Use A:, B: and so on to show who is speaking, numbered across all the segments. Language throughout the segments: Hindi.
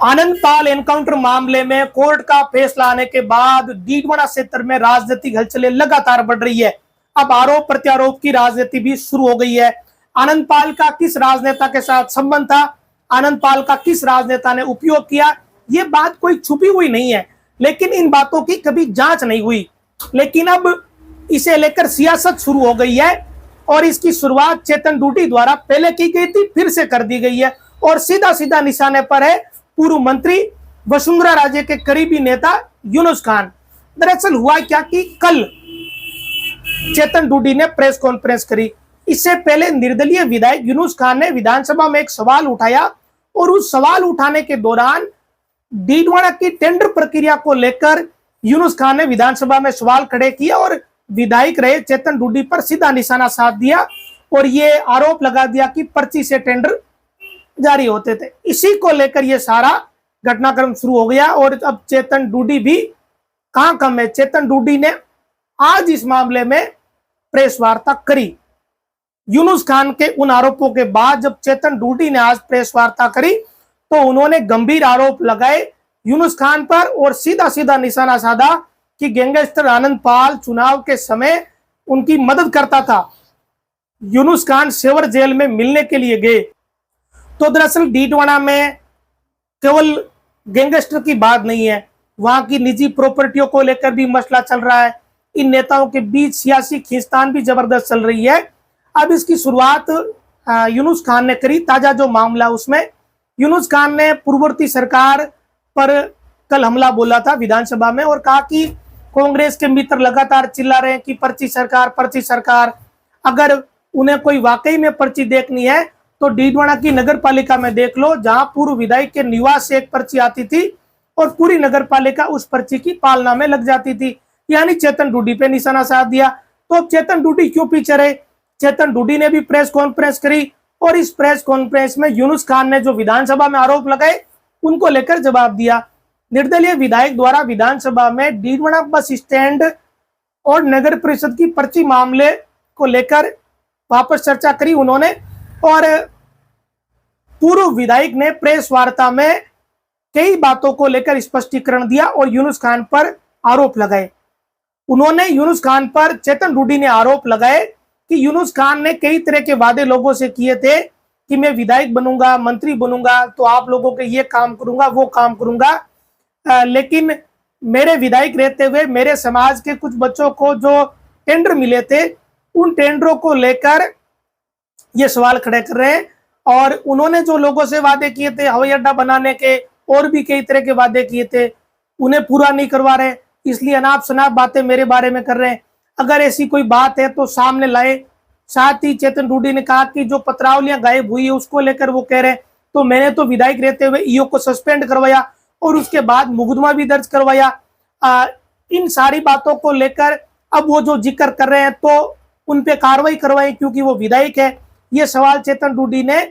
A: आनंदपाल एनकाउंटर मामले में कोर्ट का फैसला आने के बाद डीडवाना क्षेत्र में राजनीतिक हलचलें लगातार बढ़ रही है। अब आरोप प्रत्यारोप की राजनीति भी शुरू हो गई है। आनंदपाल का किस राजनेता के साथ संबंध था, आनंदपाल का किस राजनेता ने उपयोग किया, ये बात कोई छुपी हुई नहीं है, लेकिन इन बातों की कभी जांच नहीं हुई। लेकिन अब इसे लेकर सियासत शुरू हो गई है और इसकी शुरुआत चेतन डूडी द्वारा पहले की गई थी, फिर से कर दी गई है और सीधा सीधा निशाने पर है पूर्व मंत्री वसुंधरा राजे के करीबी नेता यूनुस खान। दरअसल हुआ क्या कि कल चेतन डूडी ने प्रेस कॉन्फ्रेंस करी। इससे पहले निर्दलीय विधायक यूनुस खान ने विधानसभा में एक सवाल उठाया और उस सवाल उठाने के दौरान डीडवाना की टेंडर प्रक्रिया को लेकर यूनुस खान ने विधानसभा में सवाल खड़े किया और विधायक रहे चेतन डूडी पर सीधा निशाना साध दिया और ये आरोप लगा दिया कि पर्ची से टेंडर जारी होते थे। इसी को लेकर ये सारा घटनाक्रम शुरू हो गया और अब चेतन डूडी भी कहां कम है। चेतन डूडी ने आज इस मामले में प्रेस वार्ता करी। यूनुस खान के उन आरोपों के बाद जब चेतन डूडी ने आज प्रेस वार्ता करी तो उन्होंने गंभीर आरोप लगाए यूनुस खान पर और सीधा सीधा निशाना साधा कि गैंगस्टर आनंदपाल चुनाव के समय उनकी मदद करता था। यूनुस खान सेवर जेल में मिलने के लिए गए। तो दरअसल डीडवाना में केवल गैंगस्टर की बात नहीं है, वहां की निजी प्रॉपर्टियों को लेकर भी मसला चल रहा है। इन नेताओं के बीच सियासी खींचतान भी जबरदस्त चल रही है। अब इसकी शुरुआत यूनुस खान ने करी। ताजा जो मामला उसमें यूनुस खान ने पूर्ववर्ती सरकार पर कल हमला बोला था विधानसभा में और कहा कि कांग्रेस के मित्र लगातार चिल्ला रहे हैं कि पर्ची सरकार, पर्ची सरकार। अगर उन्हें कोई वाकई में पर्ची देखनी है तो डीडवाना की नगर पालिका में देख लो, जहां पूर्व विधायक के निवास से एक पर्ची आती थी और पूरी नगर पालिका उस पर्ची की पालना में लग जाती थी। यानी चेतन डूडी पे निशाना साध दिया। तो अब चेतन डूडी क्यों पीछे रहे? चेतन डूडी ने भी प्रेस कॉन्फ्रेंस करी और इस प्रेस कॉन्फ्रेंस में यूनुस खान ने जो विधानसभा में आरोप लगाए उनको लेकर जवाब दिया। निर्दलीय विधायक द्वारा विधानसभा में डीडवाना बस स्टैंड और नगर परिषद की पर्ची मामले को लेकर वापस चर्चा करी उन्होंने और पूर्व विधायक ने प्रेस वार्ता में कई बातों को लेकर स्पष्टीकरण दिया और यूनुस खान पर आरोप लगाए। उन्होंने यूनुस खान पर, चेतन डूडी ने आरोप लगाए कि यूनुस खान ने कई तरह के वादे लोगों से किए थे कि मैं विधायक बनूंगा, मंत्री बनूंगा तो आप लोगों के ये काम करूंगा, वो काम करूंगा, लेकिन मेरे विधायक रहते हुए मेरे समाज के कुछ बच्चों को जो टेंडर मिले थे उन टेंडरों को लेकर ये सवाल खड़े कर रहे हैं और उन्होंने जो लोगों से वादे किए थे हवाई अड्डा बनाने के और भी कई तरह के वादे किए थे उन्हें पूरा नहीं करवा रहे, इसलिए अनाप शनाप बातें मेरे बारे में कर रहे हैं। अगर ऐसी कोई बात है तो सामने लाए। साथ ही चेतन डूडी ने कहा कि जो पत्रावलियां गायब हुई है उसको लेकर वो कह रहे हैं तो मैंने तो विधायक रहते हुए ईओ को सस्पेंड करवाया और उसके बाद मुकदमा भी दर्ज करवाया। इन सारी बातों को लेकर अब वो जो जिक्र कर रहे हैं तो उन पे कार्रवाई करवाएं क्योंकि वो विधायक है। ये सवाल चेतन डूडी ने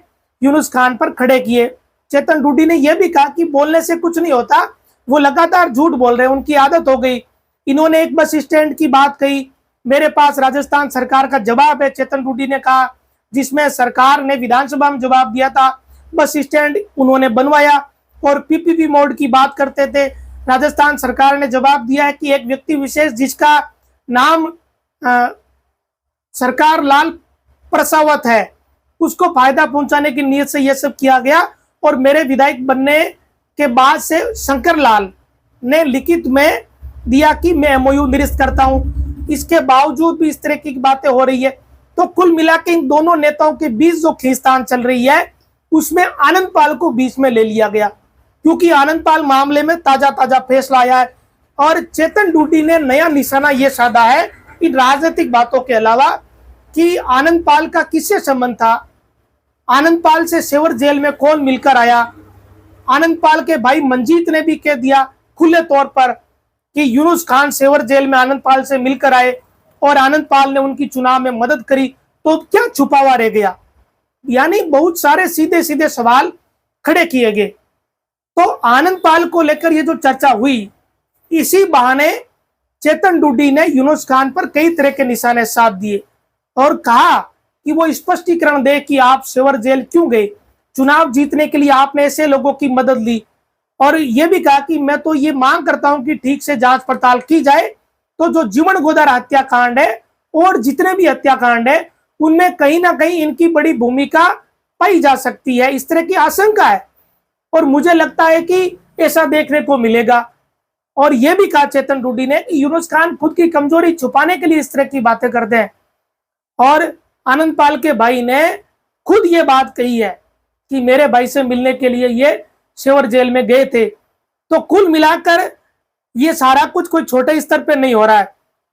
A: यूनुस खान पर खड़े किए। चेतन डूडी ने यह भी कहा कि बोलने से कुछ नहीं होता, वो लगातार झूठ बोल रहे हैं, उनकी आदत हो गई। इन्होंने एक बस स्टैंड की बात कही, मेरे पास राजस्थान सरकार का जवाब है, चेतन डूडी ने कहा, जिसमें सरकार ने विधानसभा में जवाब दिया था। बस स्टैंड उन्होंने बनवाया और पीपीपी मोड की बात करते थे। राजस्थान सरकार ने जवाब दिया है कि एक व्यक्ति विशेष जिसका नाम सरकार लाल प्रसावत है उसको फायदा पहुंचाने की नीयत से यह सब किया गया और मेरे विधायक बनने के बाद से शंकर लाल ने लिखित में दिया कि मैं एमओयू निरस्त करता हूं। इसके बावजूद भी इस तरह की बातें हो रही है। तो कुल मिला के इन दोनों नेताओं के बीच जो खींचतान चल रही है उसमें आनंदपाल को बीच में ले लिया गया क्योंकि आनंदपाल मामले में ताजा ताजा फैसला आया है और चेतन डूडी ने नया निशाना यह साधा है इन राजनीतिक बातों के अलावा कि आनंदपाल का किससे संबंध था, आनंदपाल से सेवर जेल में कौन मिलकर आया। आनंदपाल के भाई मंजीत ने भी कह दिया खुले तौर पर कि यूनुस खान सेवर जेल में आनंदपाल से मिलकर आए और आनंदपाल ने उनकी चुनाव में मदद करी। तो क्या छुपा हुआ रह गया? यानी बहुत सारे सीधे सीधे सवाल खड़े किए गए। तो आनंदपाल को लेकर ये जो चर्चा हुई, इसी बहाने चेतन डूडी ने यूनुस खान पर कई तरह के निशाने साध दिए और कहा कि वो स्पष्टीकरण दे कि आप सेवर जेल क्यों गए। चुनाव जीतने के लिए आपने ऐसे लोगों की मदद ली, और ये भी कहा कि मैं तो ये मांग करता हूं कि ठीक से जांच पड़ताल की जाए। तो जो जीवन गोदार हत्याकांड है और जितने भी हत्याकांड है उनमें कहीं ना कहीं इनकी बड़ी भूमिका पाई जा सकती है, इस तरह की आशंका है। और मुझे लगता है कि ऐसा देखने को मिलेगा। और यह भी कहा चेतन डूडी ने कि यूनुस खान खुद की कमजोरी छुपाने के लिए इस तरह की बातें करते हैं। और आनंदपाल के भाई ने खुद ये बात कही है कि मेरे भाई से मिलने के लिए ये सेवर जेल में गए थे। तो कुल मिलाकर ये सारा कुछ कोई छोटे स्तर पे नहीं हो रहा है।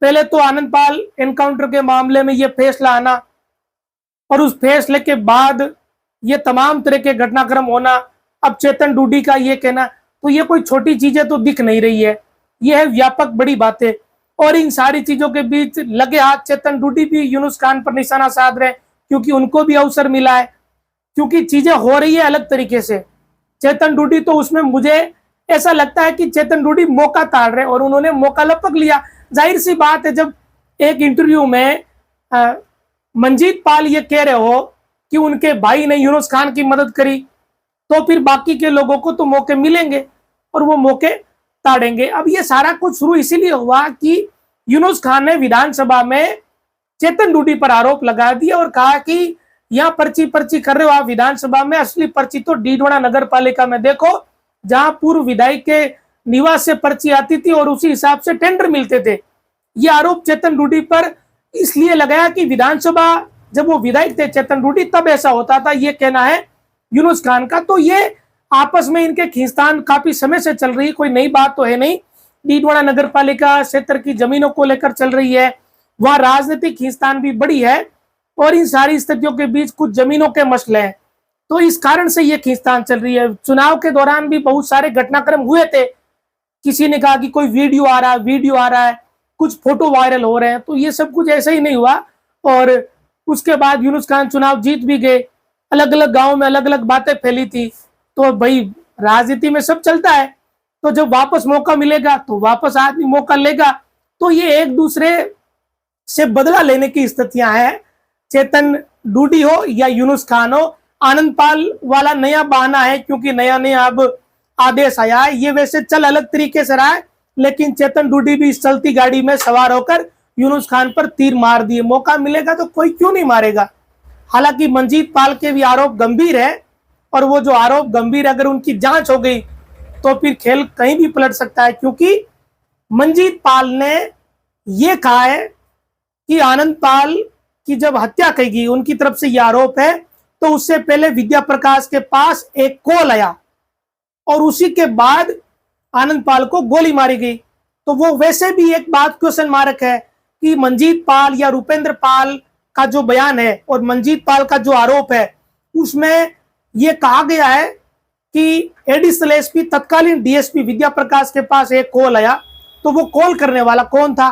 A: पहले तो आनंदपाल एनकाउंटर के मामले में ये फैसला आना, और उस फैसले के बाद ये तमाम तरह के घटनाक्रम होना, अब चेतन डूडी का ये कहना, तो ये कोई छोटी चीजें तो दिख नहीं रही है, ये है व्यापक बड़ी बातें। और इन सारी चीजों के बीच लगे हाथ चेतन डूडी भी यूनुस खान पर निशाना साध रहे हैं, क्योंकि उनको भी अवसर मिला है, क्योंकि चीजें हो रही है अलग तरीके से। चेतन डूडी तो उसमें मुझे ऐसा लगता है कि चेतन डूडी मौका ताड़ रहे और उन्होंने मौका लपक लिया। जाहिर सी बात है, जब एक इंटरव्यू में मंजीत पाल ये कह रहे हो कि उनके भाई ने यूनुस खान की मदद करी, तो फिर बाकी के लोगों को तो मौके मिलेंगे और वो मौके ताड़ेंगे। अब ये सारा कुछ शुरू इसीलिए हुआ कि यूनुस खान ने विधानसभा में चेतन डूडी पर आरोप लगा दिया और कहा कि यहाँ पर्ची पर्ची कर रहे हो आप विधानसभा में, असली पर्ची तो डीडवाना नगर पालिका में देखो, जहां पूर्व विधायक के निवास से पर्ची आती थी और उसी हिसाब से टेंडर मिलते थे। ये आरोप चेतन डूडी पर इसलिए लगाया कि विधानसभा जब वो विधायक थे चेतन डूडी तब ऐसा होता था, ये कहना है यूनुस खान का। तो ये आपस में इनके खींचतान काफी समय से चल रही है, कोई नई बात तो है नहीं। डीडवाना नगर पालिका क्षेत्र की जमीनों को लेकर चल रही है, वहां राजनीतिक खींचतान भी बड़ी है और इन सारी स्थितियों के बीच कुछ जमीनों के मसले हैं, तो इस कारण से ये खींचतान चल रही है। चुनाव के दौरान भी बहुत सारे घटनाक्रम हुए थे, किसी ने कहा कि कोई वीडियो आ रहा है, कुछ फोटो वायरल हो रहे हैं, तो ये सब कुछ ऐसा ही नहीं हुआ। और उसके बाद यूनुस खान चुनाव जीत भी गए, अलग अलग गाँव में अलग अलग बातें फैली थी। तो भाई राजनीति में सब चलता है, तो जब वापस मौका मिलेगा तो वापस आदमी मौका लेगा। तो ये एक दूसरे से बदला लेने की स्थितियां हैं, चेतन डूडी हो या यूनुस खान हो। आनंदपाल वाला नया बहाना है क्योंकि नया अब आदेश आया है, ये वैसे चल अलग तरीके से रहा है, लेकिन चेतन डूडी भी इस चलती गाड़ी में सवार होकर यूनुस खान पर तीर मार दिए। मौका मिलेगा तो कोई क्यों नहीं मारेगा। हालांकि मंजीत पाल के भी आरोप गंभीर है, और वो जो आरोप गंभीर अगर उनकी जांच हो गई तो फिर खेल कहीं भी पलट सकता है, क्योंकि मंजीत पाल ने ये कहा है कि आनंदपाल की जब हत्या की गई, उनकी तरफ से यह आरोप है, तो उससे पहले विद्या प्रकाश के पास एक कॉल आया और उसी के बाद आनंदपाल को गोली मारी गई। तो वो वैसे भी एक बात क्वेश्चन मार्क है कि मंजीत पाल या रुपेंद्र पाल का जो बयान है और मंजीत पाल का जो आरोप है, उसमें यह कहा गया है कि एडिशनल एसपी तत्कालीन डीएसपी विद्या प्रकाश के पास एक कॉल आया। तो वो कॉल करने वाला कौन था?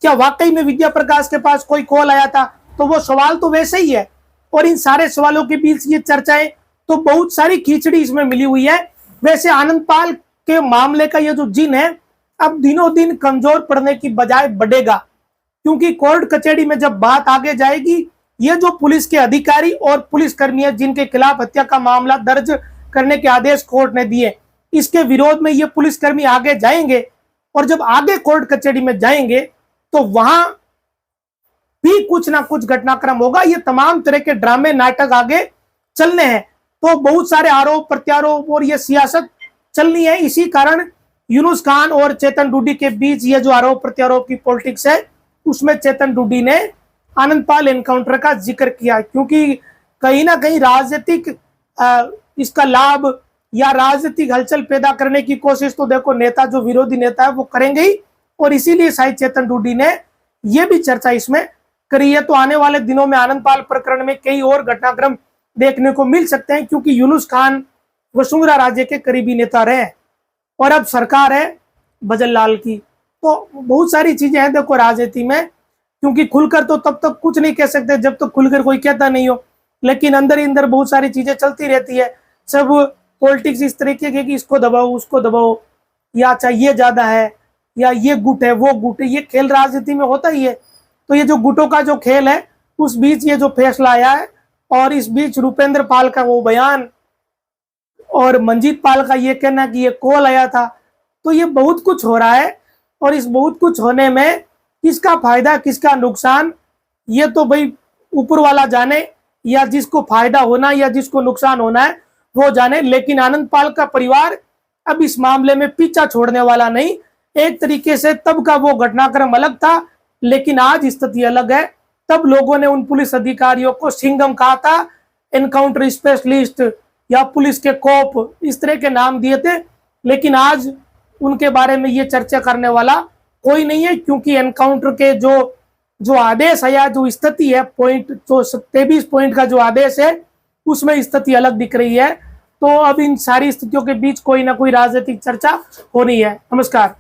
A: क्या वाकई में विद्या प्रकाश के पास कोई कॉल आया था? तो वो सवाल तो वैसे ही है। और इन सारे सवालों के बीच ये चर्चाएं, तो बहुत सारी खिचड़ी इसमें मिली हुई है। वैसे आनंदपाल के मामले का ये जो जिन है, अब दिनों दिन कमजोर पड़ने की बजाय बढ़ेगा, क्योंकि कोर्ट कचहरी में जब बात आगे जाएगी, ये जो पुलिस के अधिकारी और पुलिसकर्मी है जिनके खिलाफ हत्या का मामला दर्ज करने के आदेश कोर्ट ने दिए, इसके विरोध में ये पुलिसकर्मी आगे जाएंगे। और जब आगे कोर्ट कचहरी में जाएंगे तो वहां भी कुछ ना कुछ घटनाक्रम होगा। ये तमाम तरह के ड्रामे नाटक आगे चलने हैं, तो बहुत सारे आरोप प्रत्यारोप और ये सियासत चलनी है। इसी कारण यूनुस खान और चेतन डूडी के बीच ये जो आरोप प्रत्यारोप की पॉलिटिक्स है, उसमें चेतन डूडी ने आनंदपाल एनकाउंटर का जिक्र किया, क्योंकि कहीं ना कहीं राजनीतिक इसका लाभ या राजनीतिक हलचल पैदा करने की कोशिश तो देखो नेता, जो विरोधी नेता है वो करेंगे ही, और इसीलिए शायद चेतन डूडी ने ये भी चर्चा इसमें करी है। तो आने वाले दिनों में आनंदपाल प्रकरण में कई और घटनाक्रम देखने को मिल सकते हैं, क्योंकि यूनुस खान वसुंधरा राजे के करीबी नेता रहे और अब सरकार है भजन लाल की। तो बहुत सारी चीजें हैं देखो राजनीति में, क्योंकि खुलकर तो तब तक कुछ नहीं कह सकते जब तक खुलकर कोई कहता नहीं हो, लेकिन अंदर ही अंदर बहुत सारी चीजें चलती रहती है। सब पॉलिटिक्स इस तरीके की कि इसको दबाओ उसको दबाओ, या अच्छा ये ज्यादा है या ये गुट है वो गुट है, ये खेल राजनीति में होता ही है। तो ये जो गुटों का जो खेल है, उस बीच ये जो फैसला आया है, और इस बीच रुपेंद्र पाल का वो बयान और मंजीत पाल का ये कहना कि ये कॉल आया था। तो ये बहुत कुछ हो रहा है और इस बहुत कुछ होने में किसका फायदा किसका नुकसान ये तो भाई ऊपर वाला जाने, या जिसको फायदा होना या जिसको नुकसान होना है वो जाने। लेकिन आनंद पाल का परिवार अब इस मामले में पीछा छोड़ने वाला नहीं। एक तरीके से तब का वो घटनाक्रम अलग था, लेकिन आज स्थिति अलग है। तब लोगों ने उन पुलिस अधिकारियों को सिंघम कहा था, एनकाउंटर स्पेशलिस्ट या पुलिस के कोप, इस तरह के नाम दिए थे। लेकिन आज उनके बारे में ये चर्चा करने वाला कोई नहीं है, क्योंकि एनकाउंटर के जो आदेश है या जो स्थिति है, पॉइंट जो 23 पॉइंट का जो आदेश है उसमें स्थिति अलग दिख रही है। तो अब इन सारी स्थितियों के बीच कोई ना कोई राजनीतिक चर्चा होनी है। नमस्कार।